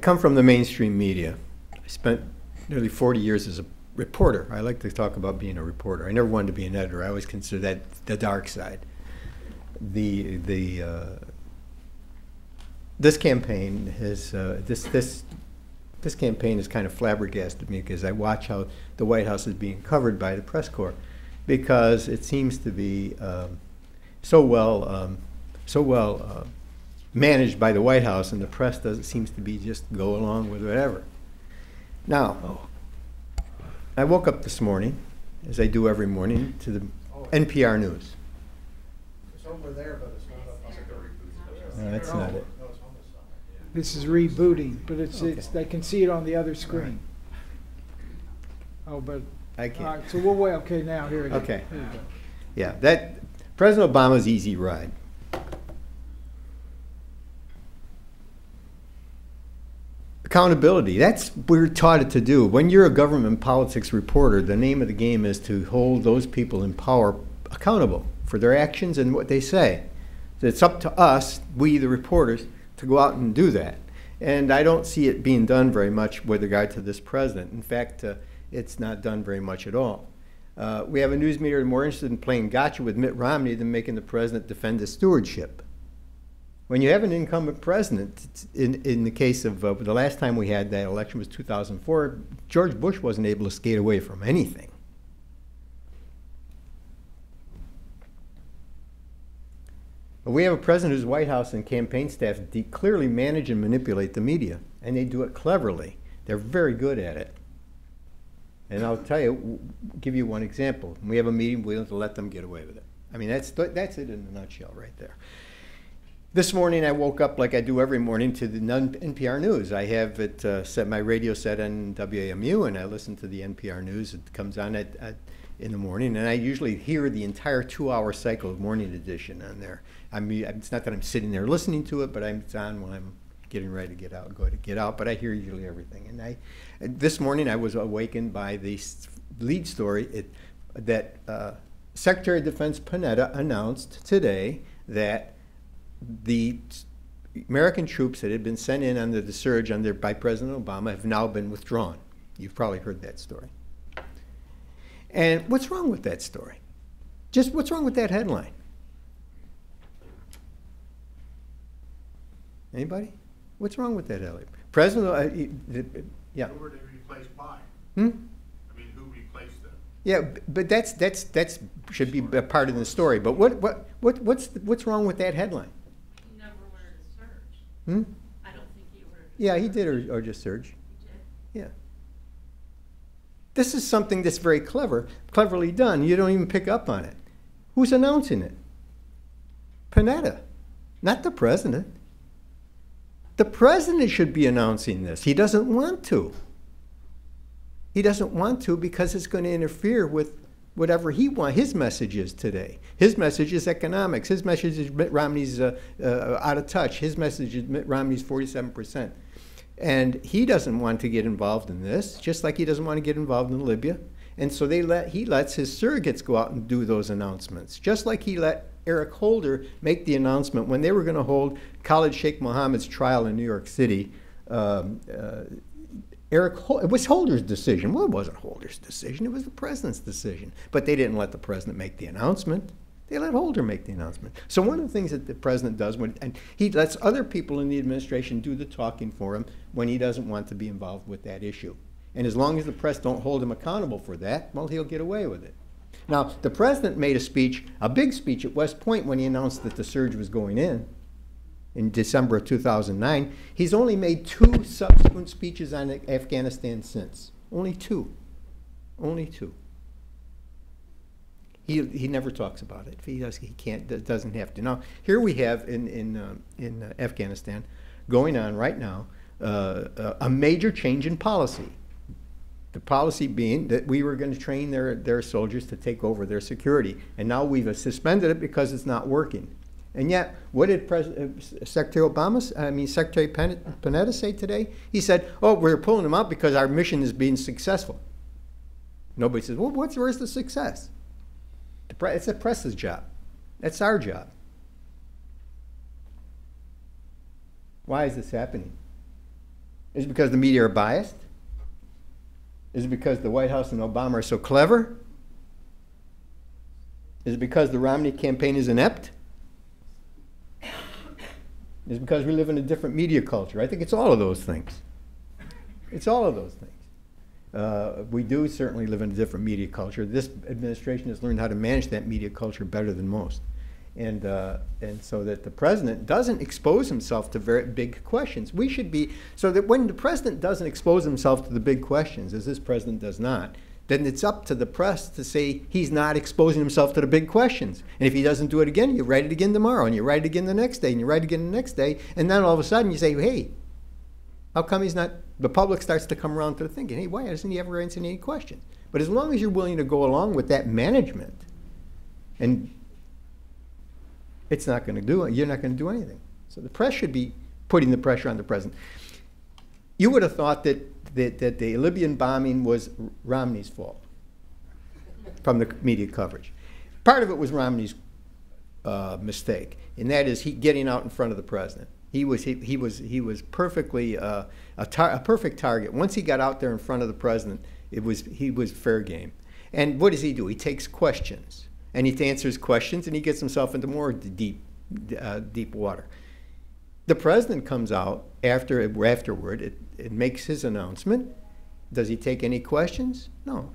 come from the mainstream media. I spent nearly 40 years as a reporter. I like to talk about being a reporter. I never wanted to be an editor. I always consider that the dark side. This campaign has this campaign has kind of flabbergasted me because I watch how the White House is being covered by the press corps, because it seems to be so well managed by the White House, and the press seems to be just go along with whatever. Now, I woke up this morning, as I do every morning, to the NPR News. It's over there, but it's not up. No, that's not it. This is rebooting, but it's I can see it on the other screen. Right. Oh, but I can't. All right, so we'll wait. Okay, now here it is. Okay. Here we go. Yeah, that President Obama's easy ride. Accountability, that's what we're taught it to do. When you're a government politics reporter, the name of the game is to hold those people in power accountable for their actions and what they say. So it's up to us, we the reporters, to go out and do that. And I don't see it being done very much with regard to this president. In fact, it's not done very much at all. We have a news media more interested in playing gotcha with Mitt Romney than making the president defend his stewardship. When you have an incumbent president, in the case of the last time we had that election was 2004, George Bush wasn't able to skate away from anything. But we have a president whose White House and campaign staff clearly manage and manipulate the media, and they do it cleverly. They're very good at it. And I'll tell you, give you one example. We have a meeting, we don't let them get away with it. I mean, that's it in a nutshell right there. This morning I woke up like I do every morning to the NPR News. I have it set, my radio set on WAMU, and I listen to the NPR News. It comes on in the morning, and I usually hear the entire 2-hour cycle of Morning Edition on there. I mean, it's not that I'm sitting there listening to it, but it's on when I'm getting ready to get out, but I hear usually everything. And this morning I was awakened by the lead story that Secretary of Defense Panetta announced today that the American troops that had been sent in under the surge by President Obama have now been withdrawn. You've probably heard that story. And what's wrong with that story? Just what's wrong with that headline? Anybody? What's wrong with that headline? President, yeah. Who were they replaced by? Hmm? I mean, who replaced them? Yeah, but that's should be a part of the story. But what's wrong with that headline? He never ordered a surge. Hmm? I don't think he ordered. Yeah, he did or just surge. He did. Yeah. This is something that's very cleverly done. You don't even pick up on it. Who's announcing it? Panetta, not the president. The president should be announcing this. He doesn't want to. He doesn't want to because it's going to interfere with whatever he wants. His message is today. His message is economics. His message is Mitt Romney's out of touch. His message is Mitt Romney's 47%. And he doesn't want to get involved in this, just like he doesn't want to get involved in Libya. And so he lets his surrogates go out and do those announcements, just like he let Eric Holder make the announcement when they were going to hold Khalid Sheikh Mohammed's trial in New York City. It was Holder's decision. Well, it wasn't Holder's decision. It was the president's decision. But they didn't let the president make the announcement. They let Holder make the announcement. So one of the things that the president does, and he lets other people in the administration do the talking for him when he doesn't want to be involved with that issue. And as long as the press don't hold him accountable for that, well, he'll get away with it. Now, the president made a speech, a big speech at West Point when he announced that the surge was going in December of 2009. He's only made 2 subsequent speeches on Afghanistan since. Only 2. Only 2. He never talks about it. He doesn't have to. Now, here we have in Afghanistan going on right now a major change in policy. The policy being that we were going to train their soldiers to take over their security. And now we've suspended it because it's not working. And yet, what did Secretary Panetta say today? He said, oh, we're pulling them out because our mission is being successful. Nobody says, well, where's the success? It's the press's job. That's our job. Why is this happening? Is it because the media are biased? Is it because the White House and Obama are so clever? Is it because the Romney campaign is inept? Is it because we live in a different media culture? I think it's all of those things. It's all of those things. We do certainly live in a different media culture. This administration has learned how to manage that media culture better than most. And so that the president doesn't expose himself to very big questions. We should be, so that when the president doesn't expose himself to the big questions, as this president does not, then it's up to the press to say he's not exposing himself to the big questions. And if he doesn't do it again, you write it again tomorrow, and you write it again the next day, and you write it again the next day, and then all of a sudden you say, hey, how come he's not, the public starts to come around to thinking, hey, why doesn't he ever answer any questions? But as long as you're willing to go along with that management, and it's not going to do it, you're not going to do anything. So the press should be putting the pressure on the president. You would have thought that the Libyan bombing was Romney's fault from the media coverage. Part of it was Romney's mistake, and that is he getting out in front of the president. He was perfectly a perfect target. Once he got out there in front of the president, he was fair game. And what does he do? He takes questions, and he answers questions, and he gets himself into more deep water. The president comes out afterward. It makes his announcement. Does he take any questions? No.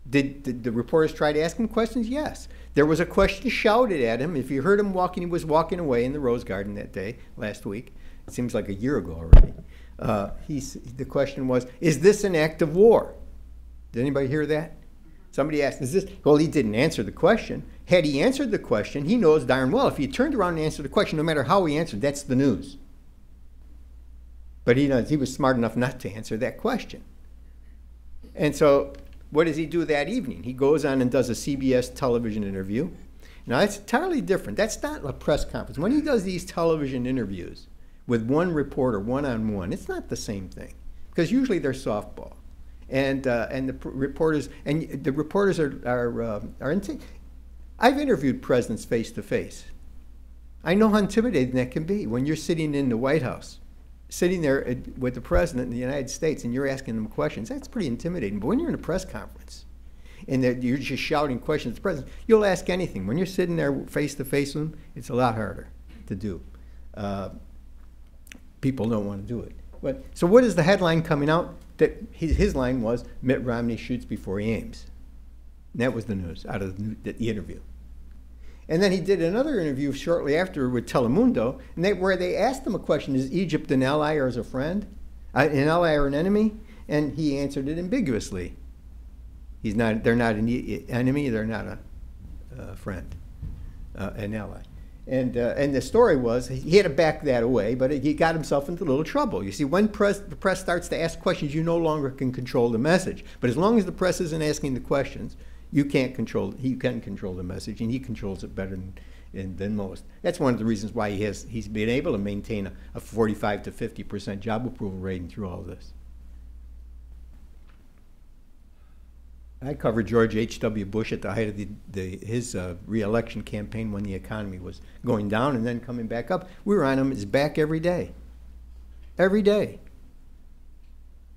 Did the reporters try to ask him questions? Yes. There was a question shouted at him. If you heard him walking, he was walking away in the Rose Garden that day, last week. It seems like a year ago already. The question was, is this an act of war? Did anybody hear that? Somebody asked, is this? Well, he didn't answer the question. Had he answered the question, he knows darn well if he turned around and answered the question, no matter how he answered, that's the news. But he was smart enough not to answer that question. And so what does he do that evening? He goes on and does a CBS television interview. Now, that's entirely different. That's not a press conference. When he does these television interviews with one reporter, one-on-one, it's not the same thing, because usually they're softball. And the reporters are I've interviewed presidents face-to-face. I know how intimidating that can be when you're sitting in the White House, sitting there with the president of the United States, and you're asking them questions. That's pretty intimidating. But when you're in a press conference and you're just shouting questions at the president, you'll ask anything. When you're sitting there face-to-face with them, it's a lot harder to do. People don't want to do it. So what is the headline coming out? That his line was, Mitt Romney shoots before he aims. And that was the news out of the interview. And then he did another interview shortly after with Telemundo, where they asked him a question: is Egypt an ally or as a friend, an ally or an enemy? And he answered it ambiguously. He's not. They're not an enemy. They're not a friend, an ally. And the story was he had to back that away, but he got himself into a little trouble. You see, when the press starts to ask questions, you no longer can control the message. But as long as the press isn't asking the questions, you can't control. He can control the message, and he controls it better than most. That's one of the reasons why he's been able to maintain a 45 to 50% job approval rating through all of this. I covered George H.W. Bush at the height of his re-election campaign when the economy was going down and then coming back up. We were on his back every day,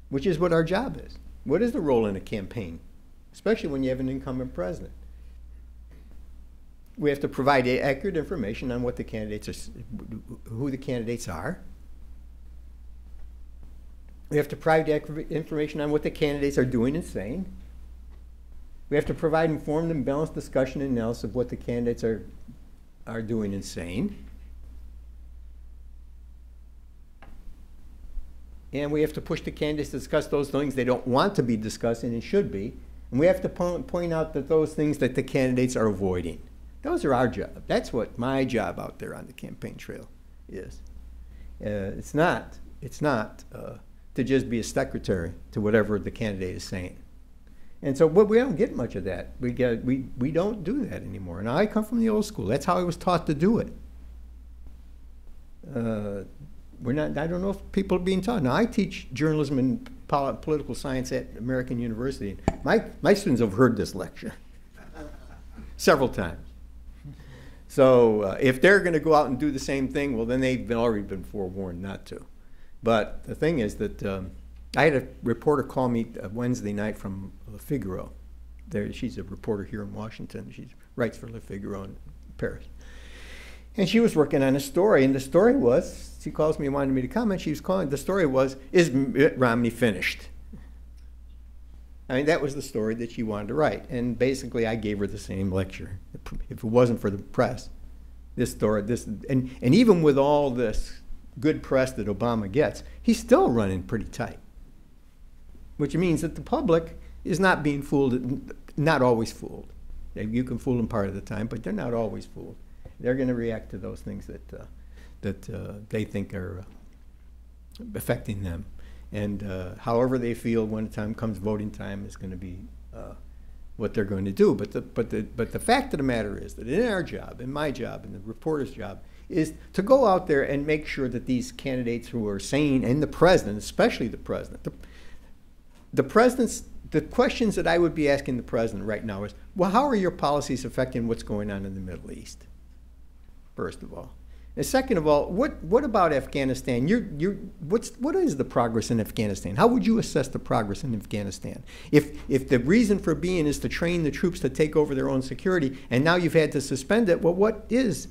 which is what our job is. What is the role in a campaign, especially when you have an incumbent president? We have to provide accurate information on what the candidates are, who the candidates are. We have to provide accurate information on what the candidates are doing and saying. We have to provide informed and balanced discussion and analysis of what the candidates are doing and saying. And we have to push the candidates to discuss those things they don't want to be discussing and should be. And we have to point out that those things that the candidates are avoiding. Those are our job. That's what my job out there on the campaign trail is. It's not to just be a secretary to whatever the candidate is saying. And so we don't get much of that. We don't do that anymore. And I come from the old school. That's how I was taught to do it. I don't know if people are being taught. Now, I teach journalism and political science at American University. My students have heard this lecture several times. So if they're going to go out and do the same thing, well, then they've already been forewarned not to. But the thing is that I had a reporter call me Wednesday night from Le Figaro. She's a reporter here in Washington. She writes for Le Figaro in Paris. And she was working on a story, and the story was, she calls me and wanted me to comment, she was calling, the story was, is Mitt Romney finished? I mean, that was the story that she wanted to write. And basically, I gave her the same lecture. If it wasn't for the press, this story, and even with all this good press that Obama gets, he's still running pretty tight. Which means that the public is not being fooled, not always fooled. You can fool them part of the time, but they're not always fooled. They're going to react to those things that they think are affecting them. And however they feel when the time comes, voting time, is going to be what they're going to do. But the fact of the matter is that in our job, in my job, in the reporter's job, is to go out there and make sure that these candidates who are sane, and the president, especially the president, the questions that I would be asking the president right now is, well, how are your policies affecting what's going on in the Middle East? First of all. And second of all, what about Afghanistan? What is the progress in Afghanistan? How would you assess the progress in Afghanistan? If the reason for being is to train the troops to take over their own security, and now you've had to suspend it, well, where's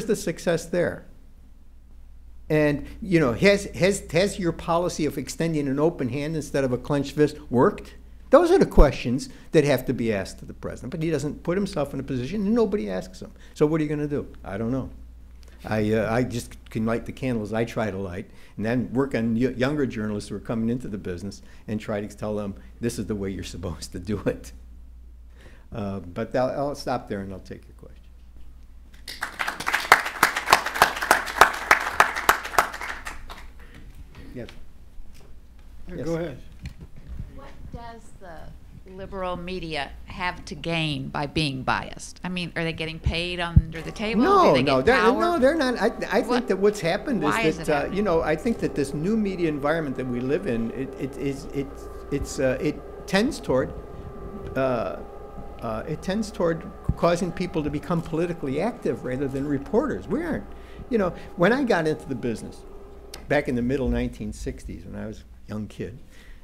the success there? And has your policy of extending an open hand instead of a clenched fist worked? Those are the questions that have to be asked to the president. But he doesn't put himself in a position, and nobody asks him. So what are you going to do? I don't know. I just can light the candles I try to light, and then work on younger journalists who are coming into the business and try to tell them this is the way you're supposed to do it. But I'll stop there and I'll take your question. Yes. Yes. Go ahead. What does the liberal media have to gain by being biased? I mean, are they getting paid under the table? No, they're not. I think that what's happened is that I think that this new media environment that we live in, it tends toward causing people to become politically active rather than reporters. We aren't. When I got into the business back in the middle 1960s, when I was a young kid,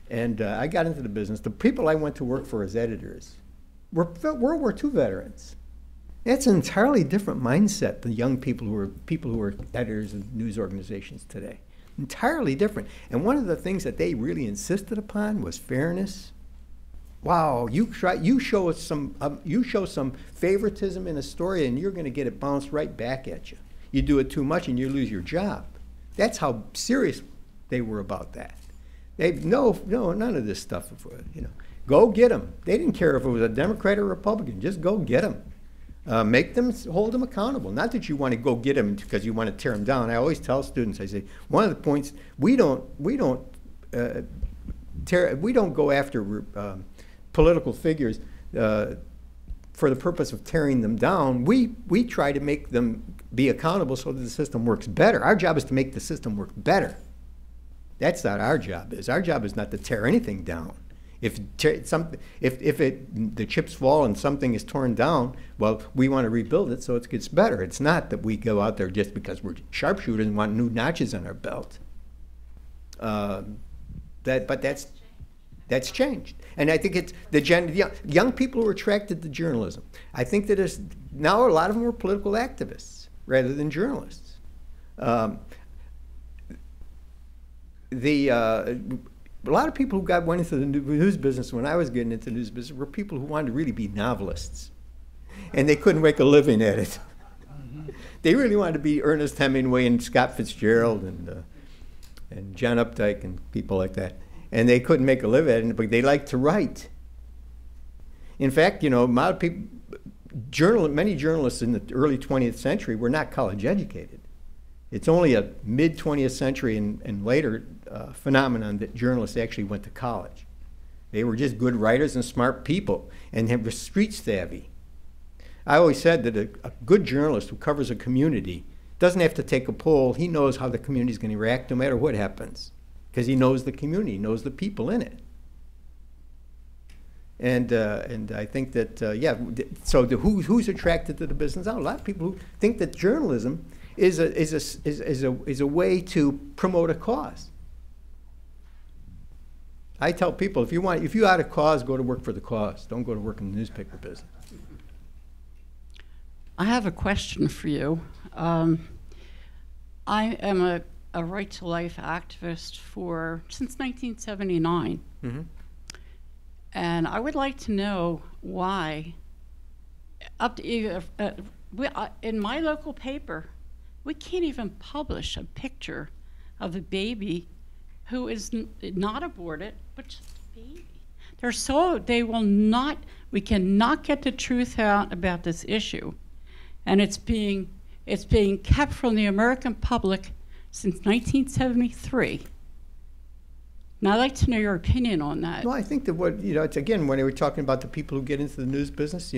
and I got into the business, the people I went to work for as editors were World War II veterans. That's an entirely different mindset than young people who are editors of news organizations today. Entirely different. And one of the things that they really insisted upon was fairness. Wow, you show some favoritism in a story, and you're going to get it bounced right back at you. You do it too much, and you lose your job. That's how serious they were about that. No, none of this stuff. Go get them. They didn't care if it was a Democrat or Republican. Just go get them. Hold them accountable. Not that you want to go get them because you want to tear them down. I always tell students, I say, one of the points we don't go after political figures for the purpose of tearing them down. We try to make them be accountable so that the system works better. Our job is to make the system work better. That's not our job. Our job is not to tear anything down. If the chips fall and something is torn down, well, we want to rebuild it so it gets better. It's not that we go out there just because we're sharpshooters and want new notches on our belt. But that's changed. And I think it's the young people who are attracted to journalism. I think that now a lot of them are political activists rather than journalists. A lot of people who went into the news business when I was getting into the news business were people who wanted to really be novelists, and they couldn't make a living at it. They really wanted to be Ernest Hemingway and Scott Fitzgerald and John Updike and people like that, and they couldn't make a living at it, but they liked to write. In fact, a lot of people, many journalists in the early 20th century were not college educated. It's only a mid-20th century and later phenomenon that journalists actually went to college. They were just good writers and smart people and were street savvy. I always said that a good journalist who covers a community doesn't have to take a poll. He knows how the community is going to react no matter what happens because he knows the community, knows the people in it. And I think that, so who's attracted to the business? A lot of people who think that journalism is a way to promote a cause. I tell people, if you had a cause, go to work for the cause. Don't go to work in the newspaper business. I have a question for you. I am a right-to-life activist since 1979. Mm-hmm. And I would like to know why, in my local paper, we can't even publish a picture of a baby who is not aborted, but just a baby. We cannot get the truth out about this issue. And it's being kept from the American public since 1973. Now, I'd like to know your opinion on that. Well, I think that it's again, when we were talking about the people who get into the news business,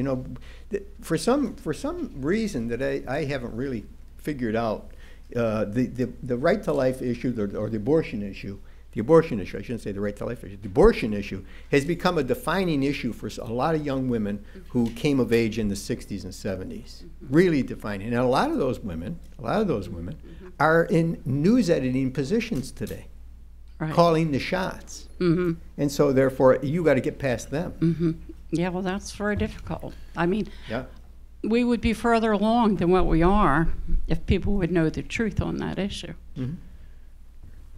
for some reason that I haven't really figured out, the right to life issue or the abortion issue, I shouldn't say the right to life issue, the abortion issue has become a defining issue for a lot of young women who came of age in the 60s and 70s, really defining. And a lot of those women are in news editing positions today. Right. Calling the shots. Mm-hmm. And so therefore you got to get past them. Mm-hmm. Yeah, well, that's very difficult. I mean, we would be further along than what we are if people would know the truth on that issue. Mm-hmm.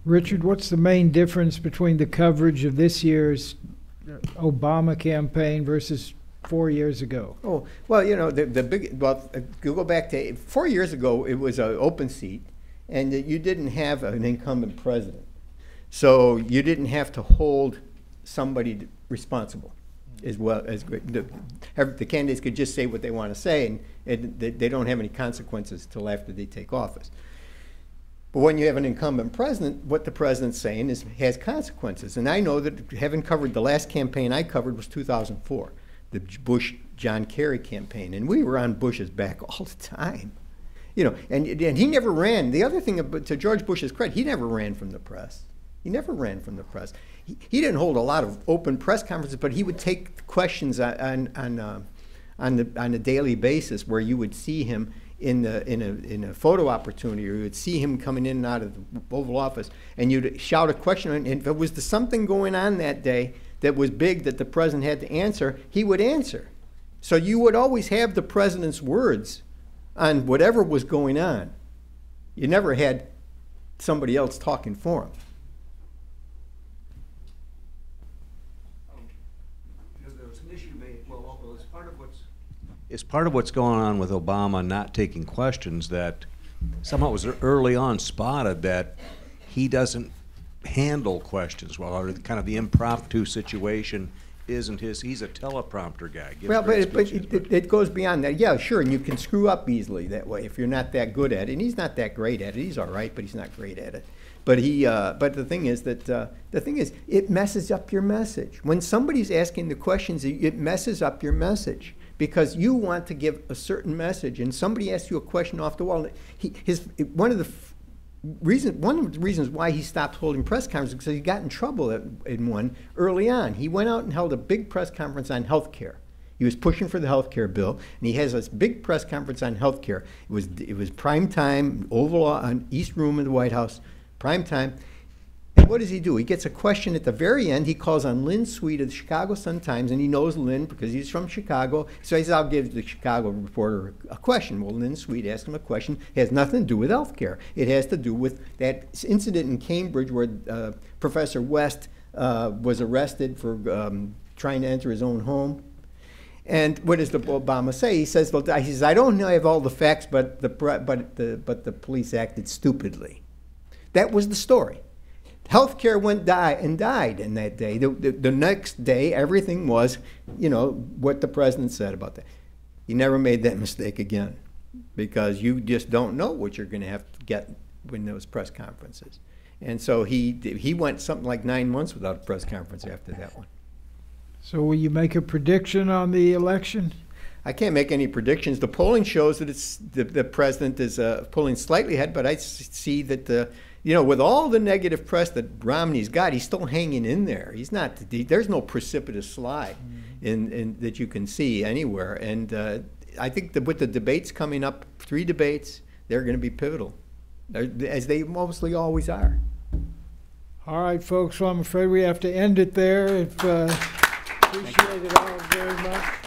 Richard, what's the main difference between the coverage of this year's Obama campaign versus 4 years ago? Oh, well, go back to 4 years ago, it was an open seat, and you didn't have an incumbent president. So you didn't have to hold somebody responsible as well as the candidates could just say what they want to say, and they don't have any consequences until after they take office. But when you have an incumbent president, what the president's saying has consequences. And I know that having covered the last campaign I covered was 2004, the Bush-John Kerry campaign, and we were on Bush's back all the time. And he never ran. The other thing, to George Bush's credit, he never ran from the press. He never ran from the press. He didn't hold a lot of open press conferences, but he would take questions on a daily basis, where you would see him in a photo opportunity, or you would see him coming in and out of the Oval Office, and you'd shout a question, and if it was something going on that day that was big that the president had to answer, he would answer. So you would always have the president's words on whatever was going on. You never had somebody else talking for him. It's part of what's going on with Obama not taking questions that somehow it was early on spotted that he doesn't handle questions well, or kind of the impromptu situation isn't his. He's a teleprompter guy. Well, but it goes beyond that. Yeah, sure, and you can screw up easily that way if you're not that good at it. And he's not that great at it. He's all right, but he's not great at it. But but the thing is it messes up your message. When somebody's asking the questions, it messes up your message, because you want to give a certain message, and somebody asks you a question off the wall. One of the reasons why he stopped holding press conferences is because he got in trouble in one early on. He went out and held a big press conference on health care. He was pushing for the health care bill, and he has this big press conference on health care. It was prime time, Oval on East Room of the White House, prime time. And what does he do? He gets a question at the very end. He calls on Lynn Sweet of the Chicago Sun-Times, and he knows Lynn because he's from Chicago. So he says, I'll give the Chicago reporter a question. Well, Lynn Sweet asked him a question. It has nothing to do with health care. It has to do with that incident in Cambridge where Professor West was arrested for trying to enter his own home. And what does Obama say? He says, I don't know, I have all the facts, but the police acted stupidly. That was the story. Healthcare died in that day. The next day, everything was, what the president said about that. He never made that mistake again, because you just don't know what you're going to have to get in those press conferences. And so he went something like 9 months without a press conference after that one. So will you make a prediction on the election? I can't make any predictions. The polling shows that the president is pulling slightly ahead, but I see that with all the negative press that Romney's got, he's still hanging in there. He's not. There's no precipitous slide in that you can see anywhere. And I think that with the debates coming up, 3 debates, they're going to be pivotal, as they mostly always are. All right, folks, well, I'm afraid we have to end it there. Appreciate it all very much.